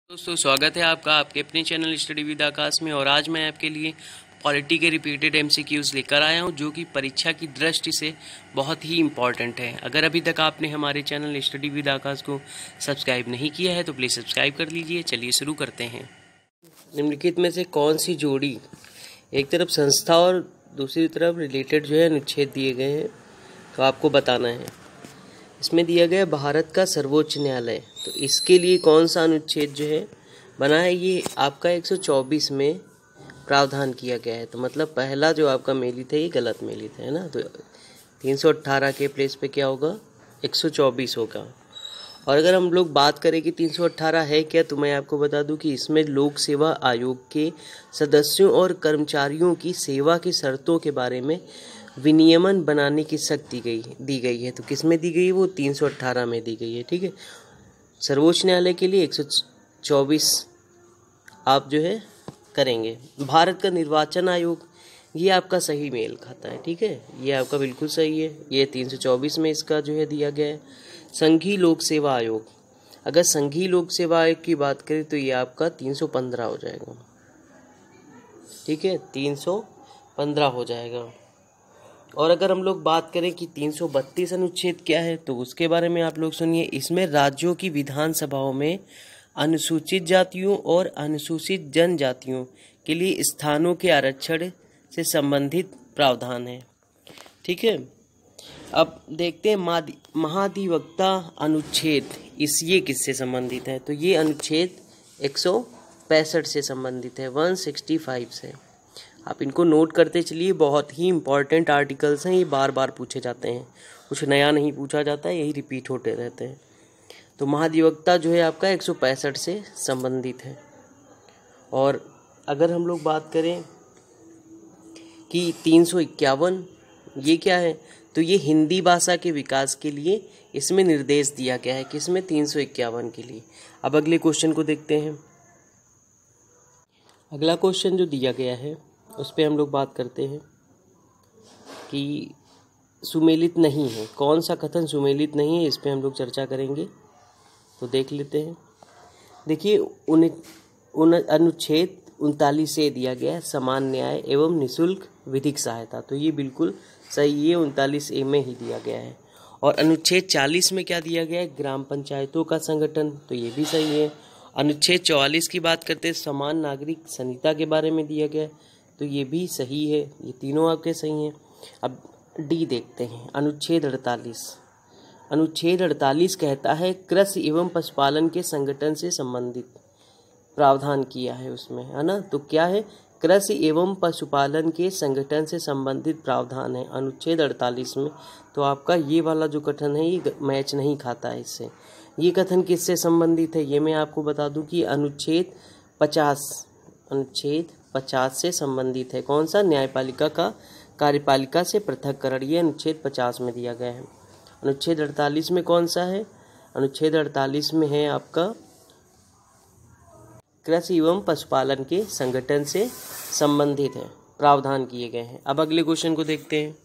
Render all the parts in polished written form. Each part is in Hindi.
दोस्तों स्वागत है आपका आपके अपने चैनल स्टडी विद आकाश में। और आज मैं आपके लिए पॉलिटी के रिपीटेड एमसीक्यूज लेकर आया हूं जो कि परीक्षा की दृष्टि से बहुत ही इम्पॉर्टेंट है। अगर अभी तक आपने हमारे चैनल स्टडी विद आकाश को सब्सक्राइब नहीं किया है तो प्लीज़ सब्सक्राइब कर लीजिए। चलिए शुरू करते हैं। निम्नलिखित में से कौन सी जोड़ी, एक तरफ संस्था और दूसरी तरफ रिलेटेड जो है अनुच्छेद दिए गए हैं, तो आपको बताना है। इसमें दिया गया भारत का सर्वोच्च न्यायालय, तो इसके लिए कौन सा अनुच्छेद जो है बना है, ये आपका 124 में प्रावधान किया गया है। तो मतलब पहला जो आपका मेलित है ये गलत मेलित है ना, तो 318 के प्लेस पे क्या होगा, 124 होगा। और अगर हम लोग बात करें कि 318 है क्या, तो मैं आपको बता दूं कि इसमें लोक सेवा आयोग के सदस्यों और कर्मचारियों की सेवा की शर्तों के बारे में विनियमन बनाने की शक्ति दी गई है। तो किस में दी गई है, वो 318 में दी गई है। ठीक है, सर्वोच्च न्यायालय के लिए 124 आप जो है करेंगे। भारत का निर्वाचन आयोग, ये आपका सही मेल खाता है। ठीक है, ये आपका बिल्कुल सही है, ये 324 में इसका जो है दिया गया है। संघीय लोक सेवा आयोग, अगर संघीय लोक सेवा आयोग की बात करें तो ये आपका 315 हो जाएगा। ठीक है, 315 हो जाएगा। और अगर हम लोग बात करें कि 332 अनुच्छेद क्या है, तो उसके बारे में आप लोग सुनिए। इसमें राज्यों की विधानसभाओं में अनुसूचित जातियों और अनुसूचित जनजातियों के लिए स्थानों के आरक्षण से संबंधित प्रावधान है। ठीक है, अब देखते हैं महाधिवक्ता अनुच्छेद, ये किससे संबंधित है, तो ये अनुच्छेद 165 से संबंधित है, 165 से। आप इनको नोट करते चलिए, बहुत ही इंपॉर्टेंट आर्टिकल्स हैं, ये बार बार पूछे जाते हैं, कुछ नया नहीं पूछा जाता है, यही रिपीट होते रहते हैं। तो महाधिवक्ता जो है आपका 165 से संबंधित है। और अगर हम लोग बात करें कि 351 ये क्या है, तो ये हिंदी भाषा के विकास के लिए इसमें निर्देश दिया गया है, किसमें, 351 के लिए। अब अगले क्वेश्चन को देखते हैं। अगला क्वेश्चन जो दिया गया है उस पर हम लोग बात करते हैं कि सुमेलित नहीं है, कौन सा कथन सुमेलित नहीं है, इस पर हम लोग चर्चा करेंगे। तो देख लेते हैं। देखिए अनुच्छेद 39 से दिया गया है समान न्याय एवं निःशुल्क विधिक सहायता, तो ये बिल्कुल सही है, 39A में ही दिया गया है। और अनुच्छेद 40 में क्या दिया गया है, ग्राम पंचायतों का संगठन, तो ये भी सही है। अनुच्छेद 44 की बात करते हैं, समान नागरिक संहिता के बारे में दिया गया है, तो ये भी सही है, ये तीनों आपके सही हैं। अब डी देखते हैं, अनुच्छेद 48। अनुच्छेद 48 कहता है कृषि एवं पशुपालन के संगठन से संबंधित प्रावधान किया है उसमें, है ना। तो क्या है, कृषि एवं पशुपालन के संगठन से संबंधित प्रावधान है अनुच्छेद 48 में। तो आपका ये वाला जो कथन है ये मैच नहीं खाता है इससे। ये कथन किससे संबंधित है, ये मैं आपको बता दूं कि अनुच्छेद 50 से संबंधित है। कौन सा, न्यायपालिका का कार्यपालिका से पृथककरण, ये अनुच्छेद 50 में दिया गया है। अनुच्छेद 48 में कौन सा है, अनुच्छेद 48 में है आपका कृषि एवं पशुपालन के संगठन से संबंधित है, प्रावधान किए गए हैं। अब अगले क्वेश्चन को देखते हैं।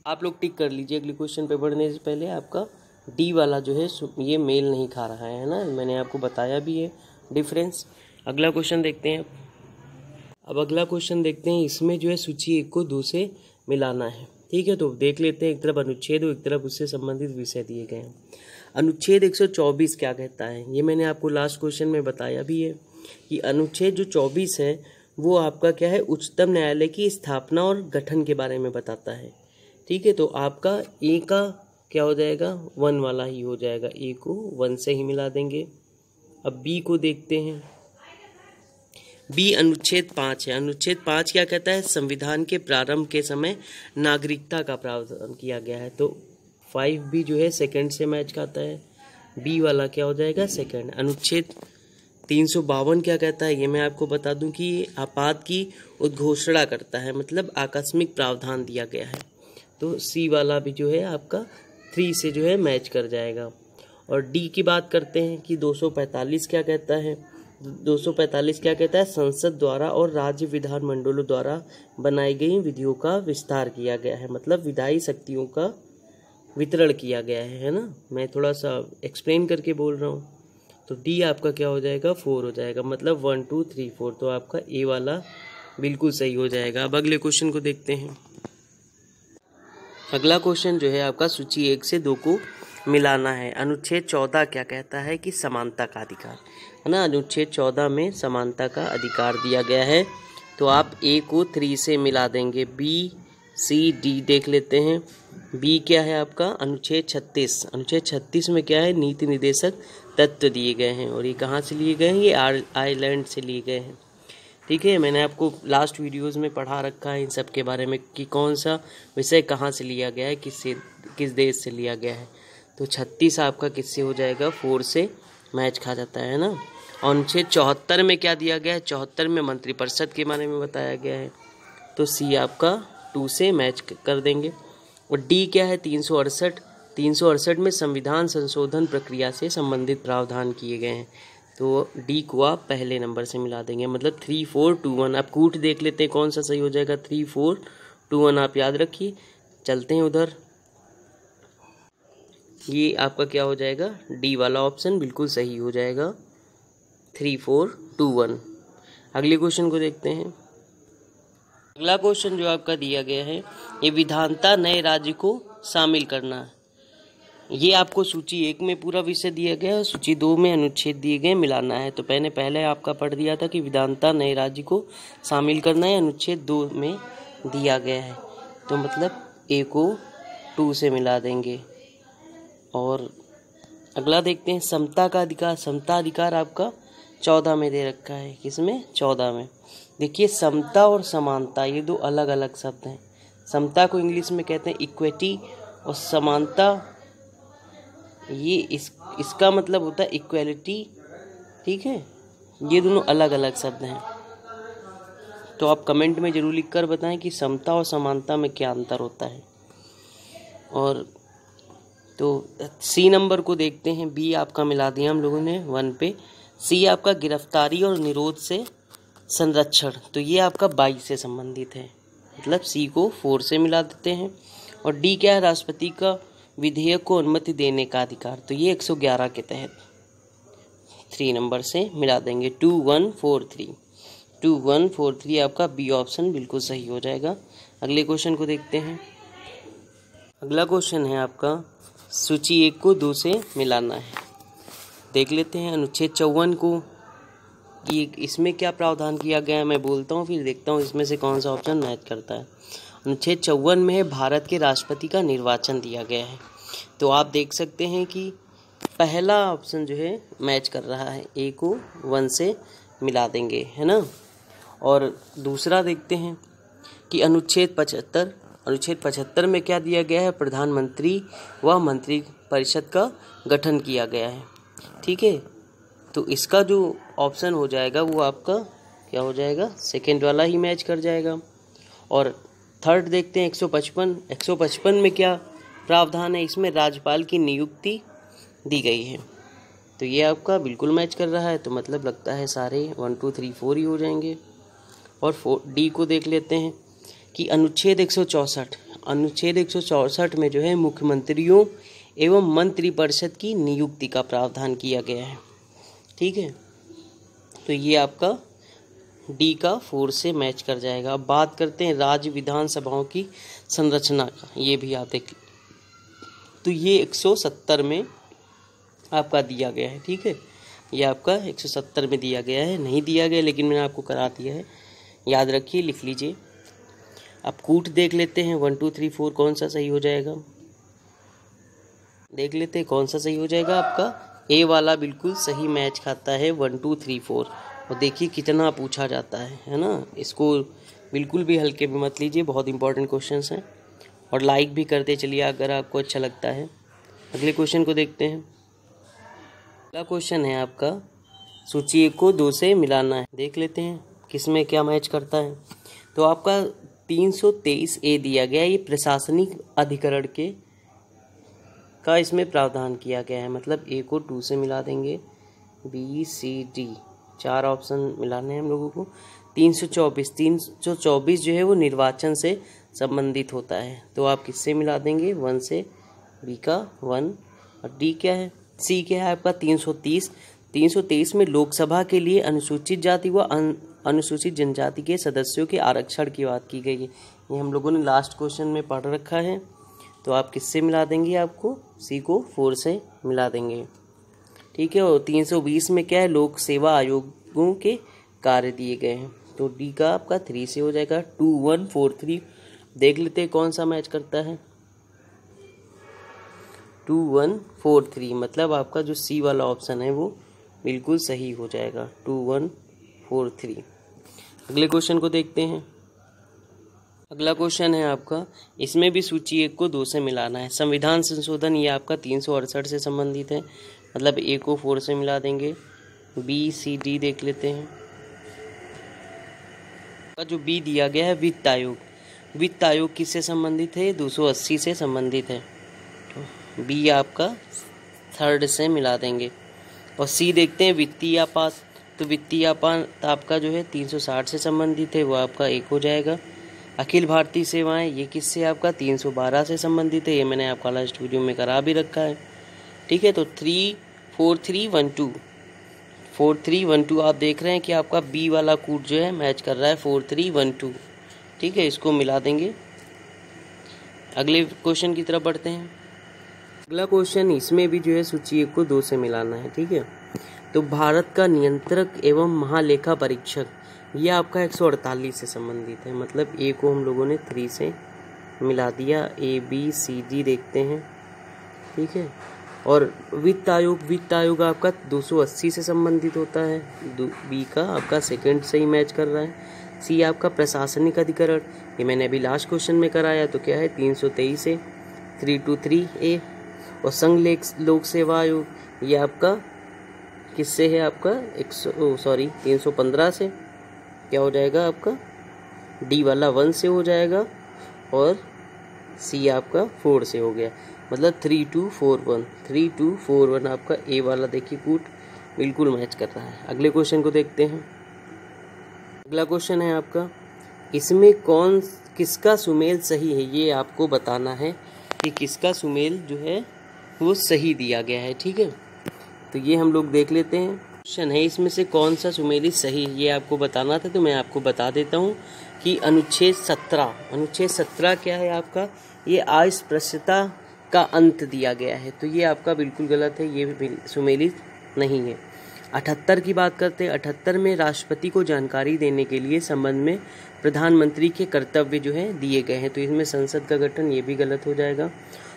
आप लोग टिक कर लीजिए, अगले क्वेश्चन पे बढ़ने से पहले आपका डी वाला जो है ये मेल नहीं खा रहा है ना, मैंने आपको बताया भी है डिफरेंस। अगला क्वेश्चन देखते हैं। अब अगला क्वेश्चन देखते हैं, इसमें जो है सूची 1 को 2 से मिलाना है। ठीक है, तो देख लेते हैं। एक तरफ अनुच्छेद और एक तरफ उससे संबंधित विषय दिए गए हैं। अनुच्छेद 124 क्या कहता है, ये मैंने आपको लास्ट क्वेश्चन में बताया भी है कि अनुच्छेद जो 24 है वो आपका क्या है, उच्चतम न्यायालय की स्थापना और गठन के बारे में बताता है। ठीक है, तो आपका ए का क्या हो जाएगा, 1 वाला ही हो जाएगा, ए को 1 से ही मिला देंगे। अब बी को देखते हैं। बी अनुच्छेद 5 है। अनुच्छेद 5 क्या कहता है, संविधान के प्रारंभ के समय नागरिकता का प्रावधान किया गया है। तो 5 भी जो है सेकंड से मैच खाता है, बी वाला क्या हो जाएगा, सेकंड। अनुच्छेद 352 क्या कहता है, ये मैं आपको बता दूं कि आपात की उद्घोषणा करता है, मतलब आकस्मिक प्रावधान दिया गया है। तो सी वाला भी जो है आपका 3 से जो है मैच कर जाएगा। और डी की बात करते हैं कि 245 क्या कहता है, 245 क्या कहता है, संसद द्वारा और राज्य विधानमंडलों द्वारा बनाई गई विधियों का विस्तार किया गया है, मतलब विधायी शक्तियों का वितरण किया गया है ना। मैं थोड़ा सा एक्सप्लेन करके बोल रहा हूँ। तो डी आपका क्या हो जाएगा, 4 हो जाएगा, मतलब 1 2 3 4। तो आपका ए वाला बिल्कुल सही हो जाएगा। अब अगले क्वेश्चन को देखते हैं। अगला क्वेश्चन जो है आपका सूची 1 से 2 को मिलाना है। अनुच्छेद 14 क्या कहता है कि समानता का अधिकार, है ना। अनुच्छेद 14 में समानता का अधिकार दिया गया है। तो आप ए को 3 से मिला देंगे, बी सी डी देख लेते हैं। बी क्या है आपका, अनुच्छेद 36। अनुच्छेद 36 में क्या है, नीति निर्देशक तत्व दिए गए हैं, और ये कहाँ से लिए गए हैं, ये आयरलैंड से लिए गए हैं। ठीक है, मैंने आपको लास्ट वीडियोस में पढ़ा रखा है इन सब के बारे में कि कौन सा विषय कहाँ से लिया गया है, किस देश से लिया गया है। तो 36 आपका किससे हो जाएगा, 4 से मैच खा जाता है ना। और अनुच्छेद 74 में क्या दिया गया है, 74 में मंत्रिपरिषद के बारे में बताया गया है। तो सी आपका 2 से मैच कर देंगे। और डी क्या है, 368। 368 में संविधान संशोधन प्रक्रिया से संबंधित प्रावधान किए गए हैं। तो डी को आप पहले नंबर से मिला देंगे, मतलब 3 4 2 1। आप कूट देख लेते हैं कौन सा सही हो जाएगा, 3 4 2 1 आप याद रखिए। चलते हैं उधर, ये आपका क्या हो जाएगा, डी वाला ऑप्शन बिल्कुल सही हो जाएगा, 3 4 2 1। अगले क्वेश्चन को देखते हैं। अगला क्वेश्चन जो आपका दिया गया है, ये विधानता नए राज्य को शामिल करना है। ये आपको सूची 1 में पूरा विषय दिया गया है, सूची 2 में अनुच्छेद दिए गए, मिलाना है। तो पहले आपका पढ़ दिया था कि विधानता नए राज्य को शामिल करना है, अनुच्छेद 2 में दिया गया है। तो मतलब ए को 2 से मिला देंगे। और अगला देखते हैं, समता का अधिकार। समता अधिकार आपका 14 में दे रखा है, किसमें, 14 में। देखिए, समता और समानता ये दो अलग अलग शब्द हैं। समता को इंग्लिश में कहते हैं इक्विटी, और समानता ये इसका मतलब होता है इक्वलिटी। ठीक है, ये दोनों अलग अलग शब्द हैं। तो आप कमेंट में जरूर लिखकर बताएं कि समता और समानता में क्या अंतर होता है। और तो सी नंबर को देखते हैं। बी आपका मिला दिया हम लोगों ने 1 पे। सी आपका गिरफ्तारी और निरोध से संरक्षण, तो ये आपका 22 से संबंधित है, मतलब सी को 4 से मिला देते हैं। और डी क्या है, राष्ट्रपति का विधेयक को अनुमति देने का अधिकार, तो ये 111 के तहत 3 नंबर से मिला देंगे, 2 1 4 3। 2 1 4 3 आपका बी ऑप्शन बिल्कुल सही हो जाएगा। अगले क्वेश्चन को देखते हैं। अगला क्वेश्चन है आपका, सूची 1 को 2 से मिलाना है। देख लेते हैं अनुच्छेद 54 को, कि इसमें क्या प्रावधान किया गया है, मैं बोलता हूँ फिर देखता हूँ इसमें से कौन सा ऑप्शन मैच करता है। अनुच्छेद 54 में है भारत के राष्ट्रपति का निर्वाचन दिया गया है। तो आप देख सकते हैं कि पहला ऑप्शन जो है मैच कर रहा है, ए को 1 से मिला देंगे, है ना। और दूसरा देखते हैं कि अनुच्छेद 75। अनुच्छेद 75 में क्या दिया गया है, प्रधानमंत्री व मंत्रिपरिषद का गठन किया गया है। ठीक है, तो इसका जो ऑप्शन हो जाएगा वो आपका क्या हो जाएगा, सेकेंड वाला ही मैच कर जाएगा। और थर्ड देखते हैं 155। 155 में क्या प्रावधान है, इसमें राज्यपाल की नियुक्ति दी गई है। तो ये आपका बिल्कुल मैच कर रहा है, तो मतलब लगता है सारे 1 2 3 4 ही हो जाएंगे। और डी को देख लेते हैं कि अनुच्छेद 164। अनुच्छेद 164 में जो है मुख्यमंत्रियों एवं मंत्रिपरिषद की नियुक्ति का प्रावधान किया गया है। ठीक है, तो ये आपका डी का 4 से मैच कर जाएगा। अब बात करते हैं राज्य विधानसभाओं की संरचना का, ये भी आप देख, तो ये 170 में आपका दिया गया है। ठीक है, ये आपका 170 में दिया गया है, नहीं दिया गया लेकिन मैंने आपको करा दिया है, याद रखिए, लिख लीजिए। अब कूट देख लेते हैं 1 2 3 4 कौन सा सही हो जाएगा, देख लेते हैं कौन सा सही हो जाएगा। आपका ए वाला बिल्कुल सही मैच खाता है 1 2 3 4। और देखिए कितना पूछा जाता है ना, इसको बिल्कुल भी हल्के में मत लीजिए, बहुत इंपॉर्टेंट क्वेश्चंस हैं। और लाइक भी करते चलिए अगर आपको अच्छा लगता है। अगले क्वेश्चन को देखते हैं। अगला क्वेश्चन है आपका, सूची 1 को 2 से मिलाना है। देख लेते हैं किसमें क्या मैच करता है। तो आपका 323 ए दिया गया, ये प्रशासनिक अधिकरण के का इसमें प्रावधान किया गया है, मतलब ए को 2 से मिला देंगे, बी सी डी 4 ऑप्शन मिलाने हैं हम लोगों को। 324 जो है वो निर्वाचन से संबंधित होता है, तो आप किससे मिला देंगे, 1 से, बी का 1। और डी क्या है, सी क्या है आपका 330। 323 में लोकसभा के लिए अनुसूचित जाति व अनुसूचित जनजाति के सदस्यों के आरक्षण की बात की गई है। ये हम लोगों ने लास्ट क्वेश्चन में पढ़ रखा है। तो आप किससे मिला देंगे, आपको सी को 4 से मिला देंगे, ठीक है। और 320 में क्या है, लोक सेवा आयोगों के कार्य दिए गए हैं, तो डी का आपका 3 से हो जाएगा। 2143 देख लेते हैं कौन सा मैच करता है। 2143 मतलब आपका जो सी वाला ऑप्शन है वो बिल्कुल सही हो जाएगा, 2143। अगले क्वेश्चन को देखते हैं। अगला क्वेश्चन है आपका, इसमें भी सूची 1 को 2 से मिलाना है। संविधान संशोधन ये आपका 368 से संबंधित है, मतलब ए को 4 से मिला देंगे। बी सी डी देख लेते हैं। जो बी दिया गया है वित्त आयोग, वित्त आयोग किससे संबंधित है, 280 से संबंधित है, तो बी आपका 3rd से मिला देंगे। और सी देखते हैं वित्तीय आपात, तो वित्तीय आपात आपका जो है 360 से संबंधित है, वो आपका 1 हो जाएगा। अखिल भारतीय सेवाएं ये किससे आपका 312 से संबंधित है, ये मैंने आपका लास्ट वीडियो में करा भी रखा है, ठीक है। तो 4312 आप देख रहे हैं कि आपका बी वाला कूट जो है मैच कर रहा है 4312, ठीक है, इसको मिला देंगे। अगले क्वेश्चन की तरफ बढ़ते हैं। अगला क्वेश्चन, इसमें भी जो है सूची 1 को 2 से मिलाना है, ठीक है। तो भारत का नियंत्रक एवं महालेखा परीक्षक ये आपका 148 से संबंधित है, मतलब ए को हम लोगों ने 3 से मिला दिया। ए बी सी डी देखते हैं, ठीक है। और वित्त आयोग आपका 280 से संबंधित होता है, बी का आपका 2nd से ही मैच कर रहा है। सी आपका प्रशासनिक अधिकरण, ये मैंने अभी लास्ट क्वेश्चन में कराया, तो क्या है 323 से 323 ए। और संघ लोक सेवा आयोग ये आपका किससे है, आपका 315 से, क्या हो जाएगा आपका डी वाला 1 से हो जाएगा, और सी आपका 4 से हो गया, मतलब 3241 आपका ए वाला देखिए कूट बिल्कुल मैच कर रहा है। अगले क्वेश्चन को देखते हैं। अगला क्वेश्चन है आपका, इसमें किसका सुमेल सही है, ये आपको बताना है कि किसका सुमेल जो है वो सही दिया गया है, ठीक है। तो ये हम लोग देख लेते हैं। क्वेश्चन है इसमें से कौन सा सुमेलित सही है, ये आपको बताना था, तो मैं आपको बता देता हूँ कि अनुच्छेद 17 क्या है आपका, ये अस्पृश्यता का अंत दिया गया है, तो ये आपका बिल्कुल गलत है, ये भी सुमेलित नहीं है। 78 की बात करते हैं। 78 में राष्ट्रपति को जानकारी देने के लिए संबंध में प्रधानमंत्री के कर्तव्य जो है दिए गए हैं, तो इसमें संसद का गठन, ये भी गलत हो जाएगा।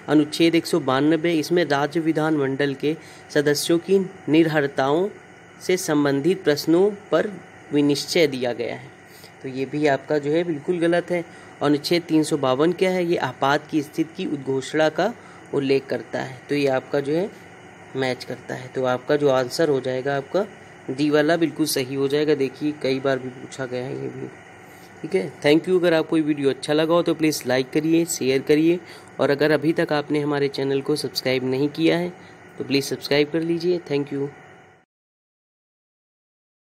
अनुच्छेद 192, इसमें राज्य विधानमंडल के सदस्यों की निर्हरताओं से संबंधित प्रश्नों पर विनिश्चय दिया गया है, तो ये भी आपका जो है बिल्कुल गलत है। अनुच्छेद 352 क्या है, ये आपात की स्थिति की उद्घोषणा का उल्लेख करता है, तो ये आपका जो है मैच करता है, तो आपका जो आंसर हो जाएगा आपका डी वाला बिल्कुल सही हो जाएगा। देखिए कई बार भी पूछा गया है ये भी, ठीक है। Thank you. अगर आपको ये वीडियो अच्छा लगा हो तो प्लीज़ लाइक करिए, शेयर करिए, और अगर अभी तक आपने हमारे चैनल को सब्सक्राइब नहीं किया है तो प्लीज़ सब्सक्राइब कर लीजिए। Thank you.